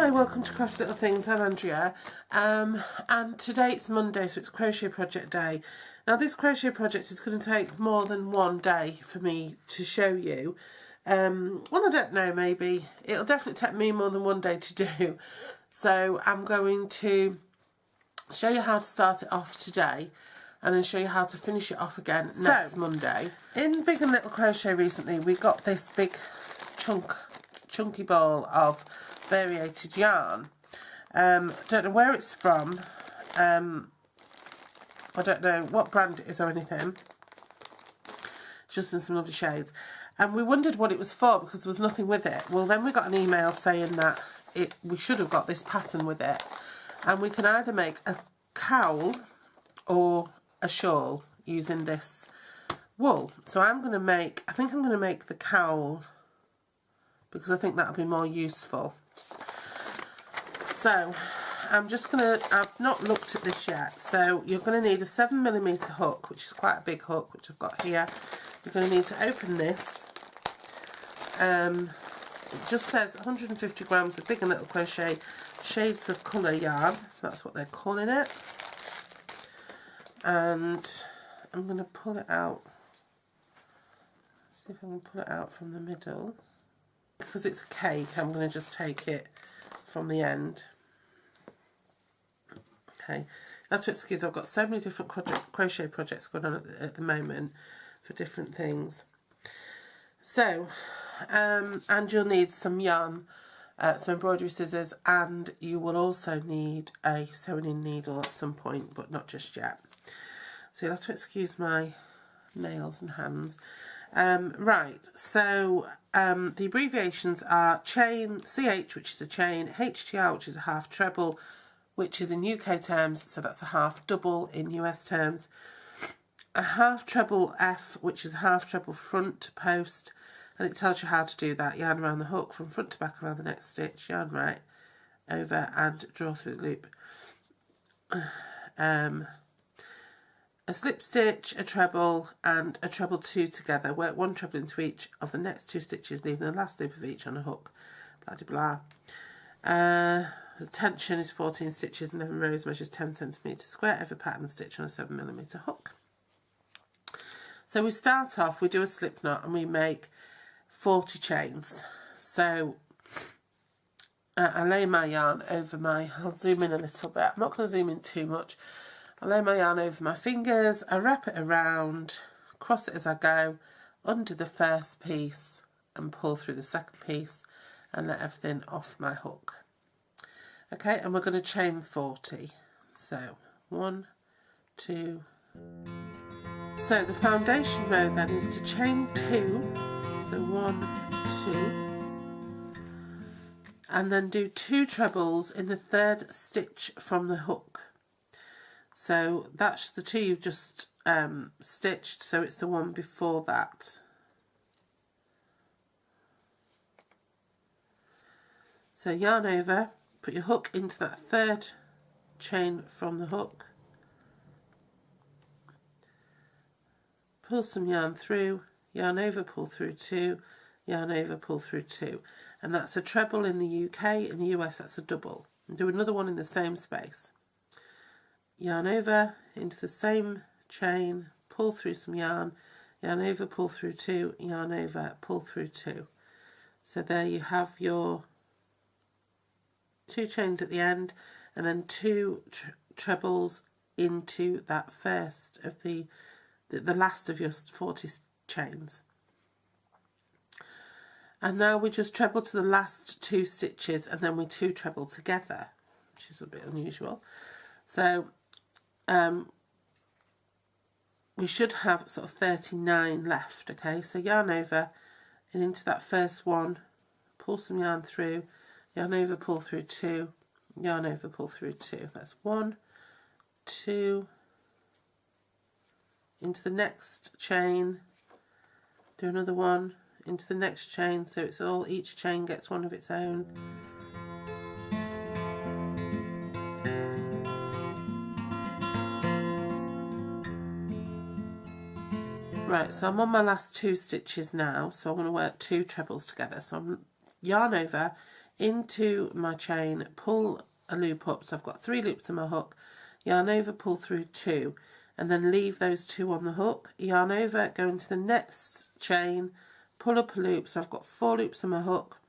Hi, welcome to Craft Little Things. I'm Andrea, and today it's Monday, so it's crochet project day. Now this crochet project is going to take more than one day for me to show you. Well, I don't know, maybe it'll definitely take me more than one day to do. So I'm going to show you how to start it off today and then show you how to finish it off again next Monday. In Big and Little Crochet recently we got this big chunky ball of variated yarn. Don't know where it's from. I don't know what brand it is or anything. It's just in some lovely shades. And we wondered what it was for because there was nothing with it. Well, then we got an email saying that we should have got this pattern with it. And we can either make a cowl or a shawl using this wool. So I think I'm going to make the cowl because I think that'll be more useful. So I've not looked at this yet, so you're going to need a 7mm hook, which is quite a big hook, which I've got here. You're going to need to open this. It just says 150 grams of Big and Little Crochet shades of colour yarn, so that's what they're calling it. And I'm going to pull it out, see if I can pull it out from the middle. Because it's a cake, I'm going to just take it from the end. Okay, that's to excuse, I've got so many different crochet projects going on at the moment for different things. So, and you'll need some yarn, some embroidery scissors, and you will also need a sewing needle at some point, but not just yet. So you'll have to excuse my nails and hands. Right, so the abbreviations are chain, CH, which is a chain, HTR, which is a half treble, which is in UK terms, so that's a half double in US terms, a half treble F, which is a half treble front post, and it tells you how to do that. Yarn around the hook from front to back around the next stitch, yarn right over and draw through the loop. A slip stitch, a treble, and a treble 2 together. Work one treble into each of the next 2 stitches, leaving the last loop of each on a hook. Blah de blah. The tension is 14 stitches, and 11 rows, measures 10 centimetres square over pattern stitch on a 7mm hook. So we start off, we do a slip knot, and we make 40 chains. So I lay my yarn over I'll zoom in a little bit. I'm not going to zoom in too much. I lay my yarn over my fingers, I wrap it around, cross it as I go, under the first piece and pull through the second piece and let everything off my hook. Okay, and we're going to chain 40. So 1, 2. So the foundation row then is to chain 2. So 1, 2. And then do 2 trebles in the 3rd stitch from the hook. So that's the 2 you've just stitched, so it's the one before that. So yarn over, put your hook into that 3rd chain from the hook, pull some yarn through, yarn over, pull through 2, yarn over, pull through 2. And that's a treble in the UK, in the US that's a double. And do another one in the same space. Yarn over into the same chain, pull through some yarn over, pull through 2, yarn over, pull through 2. So there you have your 2 chains at the end, and then 2 trebles into that first of the last of your 40 chains. And now we just treble to the last 2 stitches, and then we 2 treble together, which is a bit unusual. So we should have sort of 39 left. Okay, so yarn over and into that first one, pull some yarn through, yarn over, pull through 2, yarn over, pull through 2. That's 1, 2, into the next chain, do another one, into the next chain, so it's all, each chain gets one of its own. Right, so I'm on my last 2 stitches now, so I want to work 2 trebles together. So I'm yarn over into my chain, pull a loop up, so I've got 3 loops in my hook, yarn over, pull through 2, and then leave those 2 on the hook, yarn over, go into the next chain, pull up a loop, so I've got 4 loops in my hook,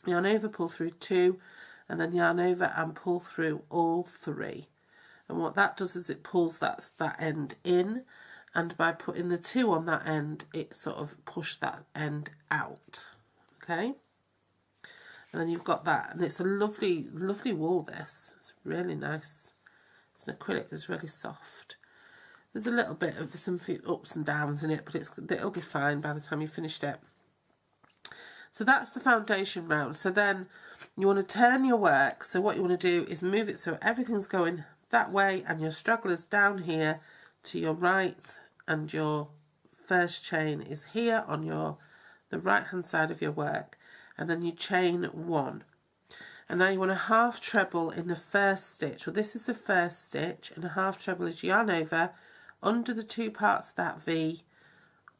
yarn over, pull through 2, and then yarn over and pull through all 3. And what that does is it pulls that end in, and by putting the 2 on that end, it sort of pushes that end out. Okay? And then you've got that, and it's a lovely, lovely wool, this. It's really nice. It's an acrylic that's really soft. There's a little bit of some ups and downs in it, but it'll be fine by the time you finished it. So that's the foundation round. So then you want to turn your work. So what you want to do is move it so everything's going that way, and your straggler's down here to your right, and your first chain is here on the right hand side of your work, and then you chain 1. And now you want a half treble in the first stitch. Well, this is the first stitch, and a half treble is yarn over under the 2 parts of that V,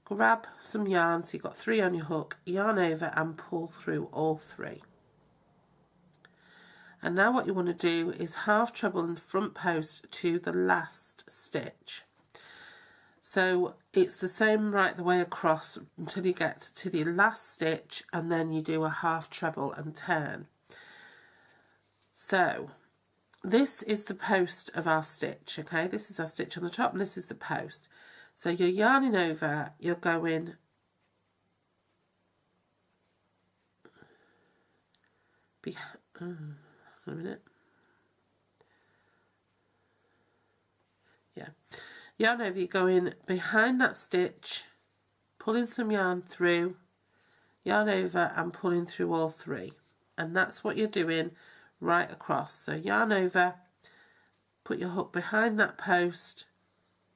grab some yarn, so you've got 3 on your hook, yarn over and pull through all 3. And now what you want to do is half treble in front post to the last stitch. So it's the same right the way across until you get to the last stitch, and then you do a half treble and turn. So this is the post of our stitch, okay? This is our stitch on the top, and this is the post. So you're yarning over, you're going a minute. Yeah. Yarn over, you're going behind that stitch, pulling some yarn through, yarn over and pulling through all 3. And that's what you're doing right across. So yarn over, put your hook behind that post,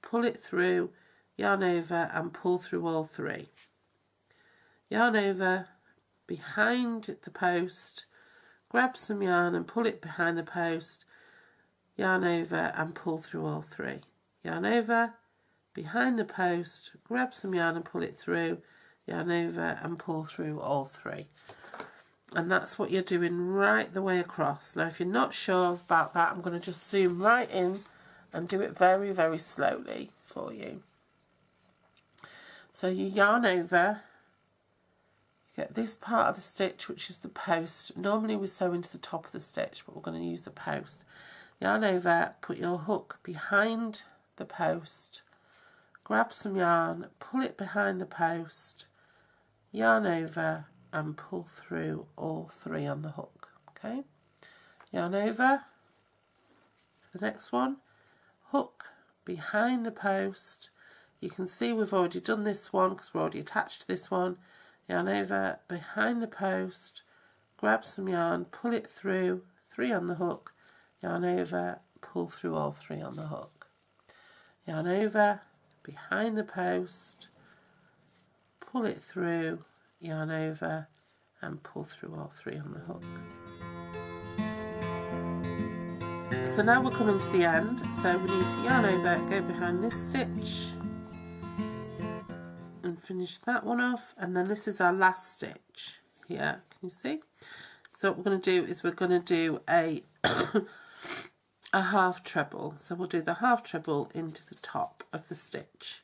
pull it through, yarn over and pull through all 3. Yarn over, behind the post, grab some yarn and pull it behind the post, yarn over and pull through all 3. Yarn over, behind the post, grab some yarn and pull it through, yarn over and pull through all 3. And that's what you're doing right the way across. Now if you're not sure about that, I'm going to just zoom right in and do it very, very slowly for you. So you yarn over, get this part of the stitch, which is the post. Normally we sew into the top of the stitch, but we're going to use the post. Yarn over, put your hook behind the post, grab some yarn, pull it behind the post, yarn over and pull through all 3 on the hook. Okay, yarn over for the next one, hook behind the post. You can see we've already done this one because we're already attached to this one. Yarn over, behind the post, grab some yarn, pull it through, 3 on the hook, yarn over, pull through all 3 on the hook. Yarn over, behind the post, pull it through, yarn over and pull through all 3 on the hook. So now we're coming to the end, so we need to yarn over, go behind this stitch and finish that one off, and then this is our last stitch here, can you see? So what we're going to do is we're going to do a a half treble. So we'll do the half treble into the top of the stitch,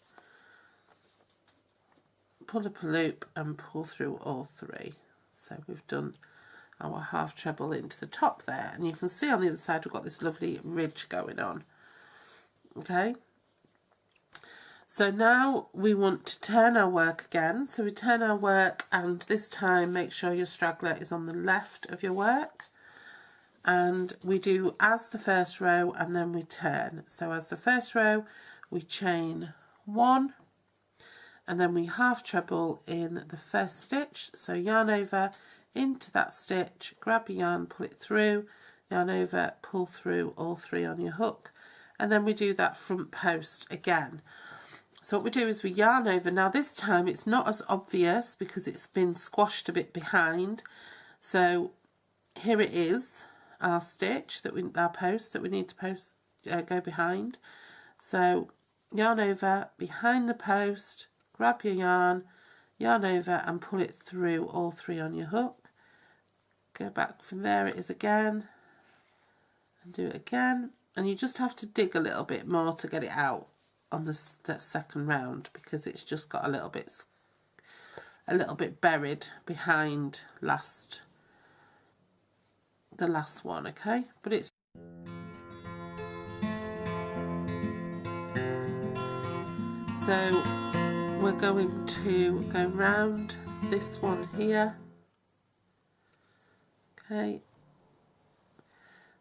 pull up a loop and pull through all 3. So we've done our half treble into the top there, and you can see on the other side we've got this lovely ridge going on. Okay, so now we want to turn our work again. So we turn our work, and this time make sure your straggler is on the left of your work, and we do as the first row and then we turn. So as the first row we chain 1, and then we half treble in the first stitch. So yarn over into that stitch, grab your yarn, pull it through, yarn over, pull through all 3 on your hook, and then we do that front post again. So what we do is we yarn over. Now this time it's not as obvious because it's been squashed a bit behind. So here it is, our stitch that our post that we need to go behind. So yarn over, behind the post, grab your yarn, yarn over and pull it through all 3 on your hook, go back from there it is again, and do it again, and you just have to dig a little bit more to get it out on that second round, because it's just got a little bit buried behind the last one, okay? But it's so we're going to go round this one here, okay,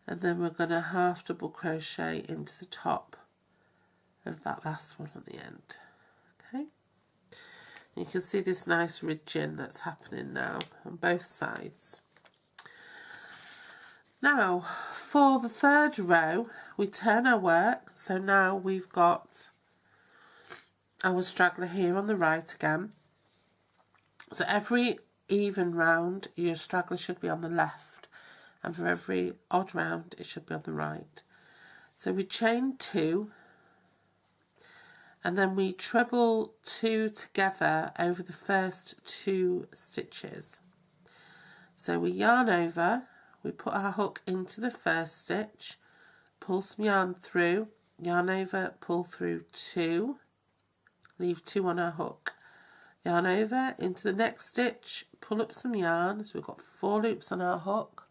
and then we're going to half double crochet into the top of that last one at the end, okay? You can see this nice ridging that's happening now on both sides. Now for the third row we turn our work, so now we've got our straggler here on the right again. So every even round your straggler should be on the left, and for every odd round it should be on the right. So we chain 2, and then we treble 2 together over the first 2 stitches. So we yarn over, we put our hook into the first stitch, pull some yarn through, yarn over, pull through 2, leave 2 on our hook, yarn over into the next stitch, pull up some yarn, so we've got 4 loops on our hook,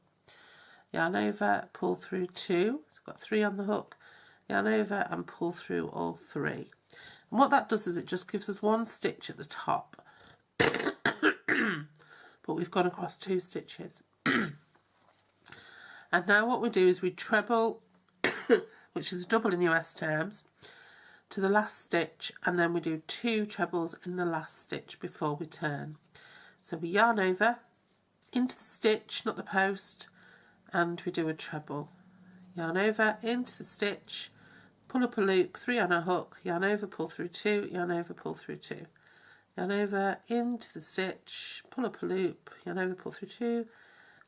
yarn over, pull through 2, so we've got 3 on the hook, yarn over and pull through all 3. And what that does is it just gives us 1 stitch at the top, but we've gone across 2 stitches. And now what we do is we treble, which is double in US terms, to the last stitch, and then we do 2 trebles in the last stitch before we turn. So we yarn over into the stitch, not the post, and we do a treble. Yarn over into the stitch, pull up a loop, 3 on a hook, yarn over, pull through 2, yarn over, pull through 2. Yarn over into the stitch, pull up a loop, yarn over, pull through 2,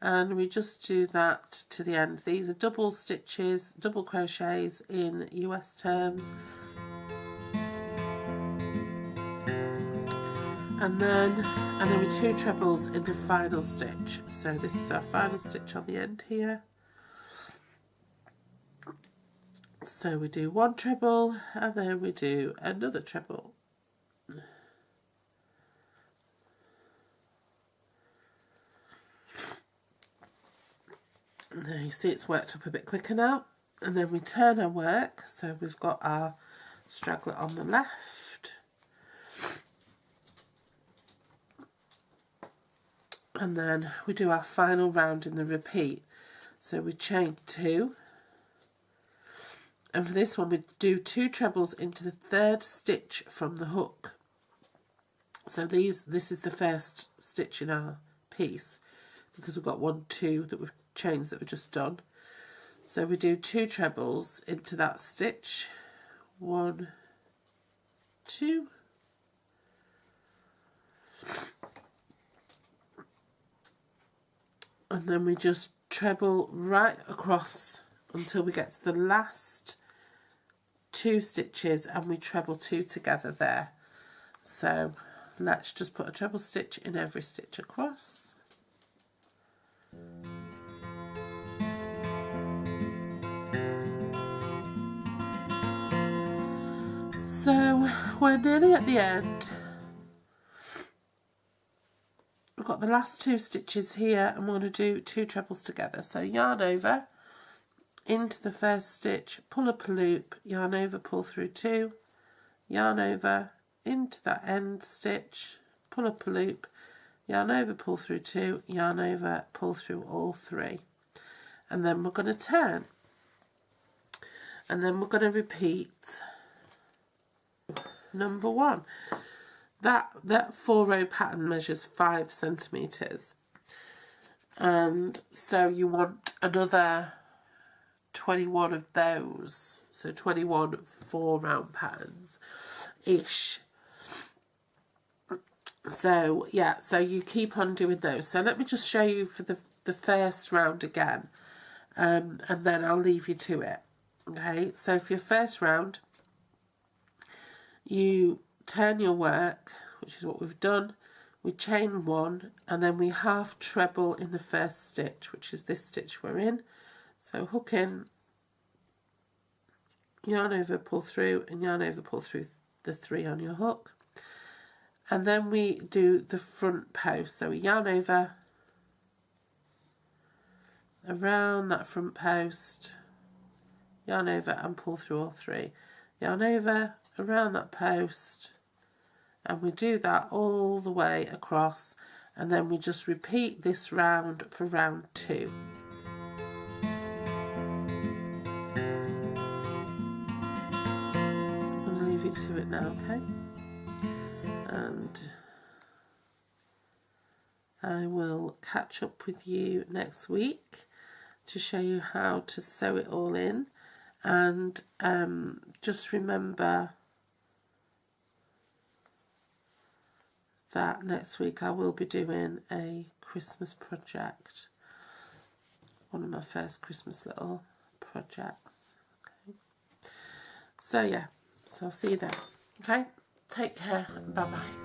and we just do that to the end. These are double stitches, double crochets in US terms. And then we 2 trebles in the final stitch. So this is our final stitch on the end here. So we do 1 treble, and then we do another treble. And there you see it's worked up a bit quicker now. And then we turn our work, so we've got our straggler on the left, and then we do our final round in the repeat. So we chain 2, and for this one we do 2 trebles into the 3rd stitch from the hook. So this is the first stitch in our piece, because we've got 1, 2 that we've chains that we've just done. So we do 2 trebles into that stitch, 1, 2, and then we just treble right across until we get to the last 2 stitches, and we treble 2 together there. So let's just put a treble stitch in every stitch across. So we're nearly at the end. We've got the last 2 stitches here, and we're going to do 2 trebles together. So yarn over into the first stitch, pull up a loop, yarn over, pull through 2, yarn over into that end stitch, pull up a loop, yarn over, pull through 2, yarn over, pull through all 3. And then we're going to turn. And then we're going to repeat number 1. That 4-row pattern measures 5 centimetres, and so you want another 21 of those, so 21 4-round patterns ish. So yeah, so you keep on doing those. So let me just show you for the first round again, and then I'll leave you to it. Okay, so for your first round, you turn your work, which is what we've done. we chain 1 and then we half treble in the first stitch, which is this stitch we're in. So hook in, yarn over, pull through, and yarn over, pull through the 3 on your hook. And then we do the front post. So we yarn over, around that front post, yarn over and pull through all 3. Yarn over, around that post, and we do that all the way across, and then we just repeat this round for round 2. I'm going to leave you to it now, okay? And I will catch up with you next week to show you how to sew it all in. And just remember that next week I will be doing a Christmas project, one of my first Christmas little projects. Okay. So yeah, so I'll see you then. Okay, take care, bye bye.